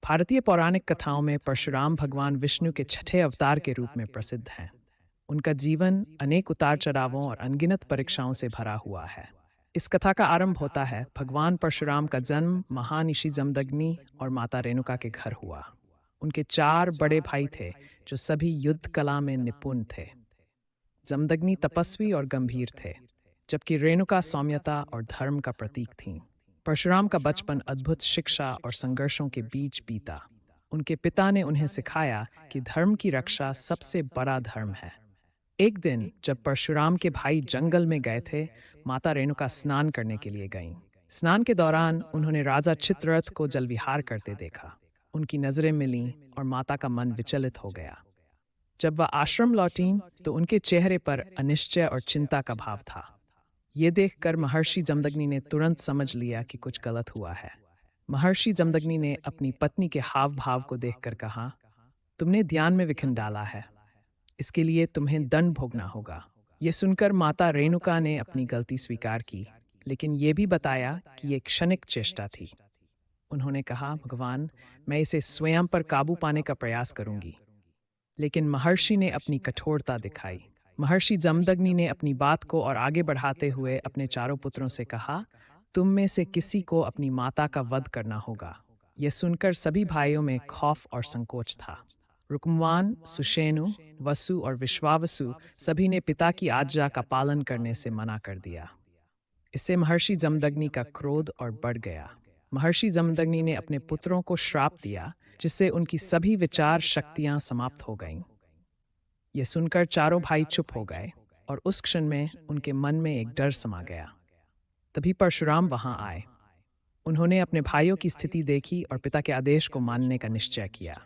भारतीय पौराणिक कथाओं में परशुराम भगवान विष्णु के छठे अवतार के रूप में प्रसिद्ध हैं। उनका जीवन अनेक उतार चढ़ावों और अनगिनत परीक्षाओं से भरा हुआ है। इस कथा का आरंभ होता है भगवान परशुराम का जन्म महान ऋषि जमदग्नि और माता रेणुका के घर हुआ। उनके चार बड़े भाई थे जो सभी युद्ध कला में निपुण थे। जमदग्नि तपस्वी और गंभीर थे, जबकि रेणुका सौम्यता और धर्म का प्रतीक थीं। परशुराम का बचपन अद्भुत शिक्षा और संघर्षों के बीच बीता। उनके पिता ने उन्हें सिखाया कि धर्म की रक्षा सबसे बड़ा धर्म है। एक दिन जब परशुराम के भाई जंगल में गए थे, माता रेणुका स्नान करने के लिए गईं। स्नान के दौरान उन्होंने राजा चित्ररथ को जलविहार करते देखा। उनकी नजरें मिलीं और माता का मन विचलित हो गया। जब वह आश्रम लौटीं तो उनके चेहरे पर अनिश्चय और चिंता का भाव था। ये देखकर महर्षि जमदग्नि ने तुरंत समझ लिया कि कुछ गलत हुआ है। महर्षि जमदग्नि ने अपनी पत्नी के हाव भाव को देखकर कहा, तुमने ध्यान में विघ्न डाला है, इसके लिए तुम्हें दंड भोगना होगा। ये सुनकर माता रेणुका ने अपनी गलती स्वीकार की, लेकिन ये भी बताया कि ये क्षणिक चेष्टा थी। उन्होंने कहा, भगवान, मैं इसे स्वयं पर काबू पाने का प्रयास करूंगी। लेकिन महर्षि ने अपनी कठोरता दिखाई। महर्षि जमदग्नि ने अपनी बात को और आगे बढ़ाते हुए अपने चारों पुत्रों से कहा, तुम में से किसी को अपनी माता का वध करना होगा। यह सुनकर सभी भाइयों में खौफ और संकोच था। रुक्मवान, सुषेनु, वसु और विश्वावसु सभी ने पिता की आज्ञा का पालन करने से मना कर दिया। इससे महर्षि जमदग्नि का क्रोध और बढ़ गया। महर्षि जमदग्नि ने अपने पुत्रों को श्राप दिया, जिससे उनकी सभी विचार शक्तियां समाप्त हो गईं। यह सुनकर चारों भाई चुप हो गए और उस क्षण में उनके मन में एक डर समा गया। तभी परशुराम वहां आए। उन्होंने अपने भाइयों की स्थिति देखी और पिता के आदेश को मानने का निश्चय किया।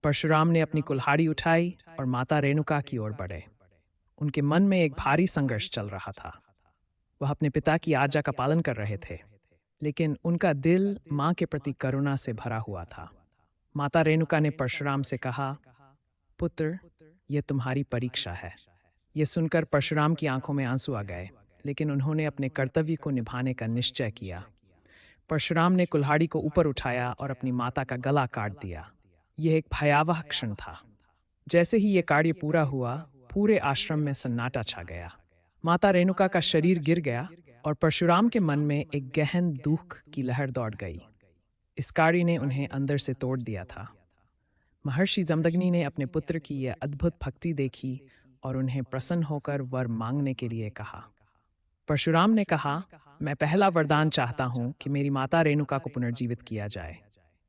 परशुराम ने अपनी कुल्हाड़ी उठाई और माता रेणुका की ओर बढ़े। उनके मन में एक भारी संघर्ष चल रहा था। वह अपने पिता की आज्ञा का पालन कर रहे थे, लेकिन उनका दिल मां के प्रति करुणा से भरा हुआ था। माता रेणुका ने परशुराम से कहा, पुत्र, यह तुम्हारी परीक्षा है। यह सुनकर परशुराम की आंखों में आंसू आ गए, लेकिन उन्होंने अपने कर्तव्य को निभाने का निश्चय किया। परशुराम ने कुल्हाड़ी को ऊपर उठाया और अपनी माता का गला काट दिया। यह एक भयावह क्षण था। जैसे ही यह कार्य पूरा हुआ, पूरे आश्रम में सन्नाटा छा गया। माता रेणुका का शरीर गिर गया और परशुराम के मन में एक गहन दुख की लहर दौड़ गई। इस कार्य ने उन्हें अंदर से तोड़ दिया था। महर्षि जमदग्नि ने अपने पुत्र की यह अद्भुत भक्ति देखी और उन्हें प्रसन्न होकर वर मांगने के लिए कहा। परशुराम ने कहा, मैं पहला वरदान चाहता हूं कि मेरी माता रेणुका को पुनर्जीवित किया जाए।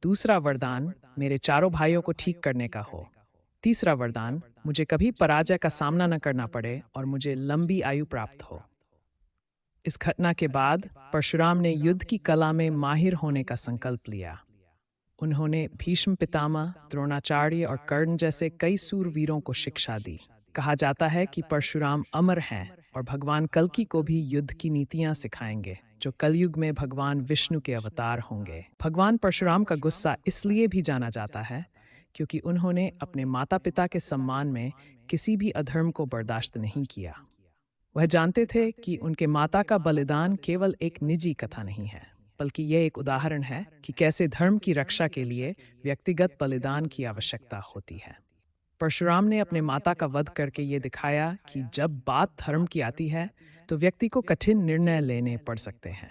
दूसरा वरदान मेरे चारों भाइयों को ठीक करने का हो। तीसरा वरदान मुझे कभी पराजय का सामना न करना पड़े और मुझे लंबी आयु प्राप्त हो। इस घटना के बाद परशुराम ने युद्ध की कला में माहिर होने का संकल्प लिया। उन्होंने भीष्म पितामह, द्रोणाचार्य और कर्ण जैसे कई सूरवीरों को शिक्षा दी। कहा जाता है कि परशुराम अमर हैं और भगवान कल्कि को भी युद्ध की नीतियां सिखाएंगे, जो कलयुग में भगवान विष्णु के अवतार होंगे। भगवान परशुराम का गुस्सा इसलिए भी जाना जाता है क्योंकि उन्होंने अपने माता पिता के सम्मान में किसी भी अधर्म को बर्दाश्त नहीं किया। वह जानते थे कि उनके माता का बलिदान केवल एक निजी कथा नहीं है, बल्कि यह एक उदाहरण है कि कैसे धर्म की रक्षा के लिए व्यक्तिगत बलिदान की आवश्यकता होती है। परशुराम ने अपने माता का वध करके ये दिखाया कि जब बात धर्म की आती है, तो व्यक्ति को कठिन निर्णय लेने पड़ सकते हैं।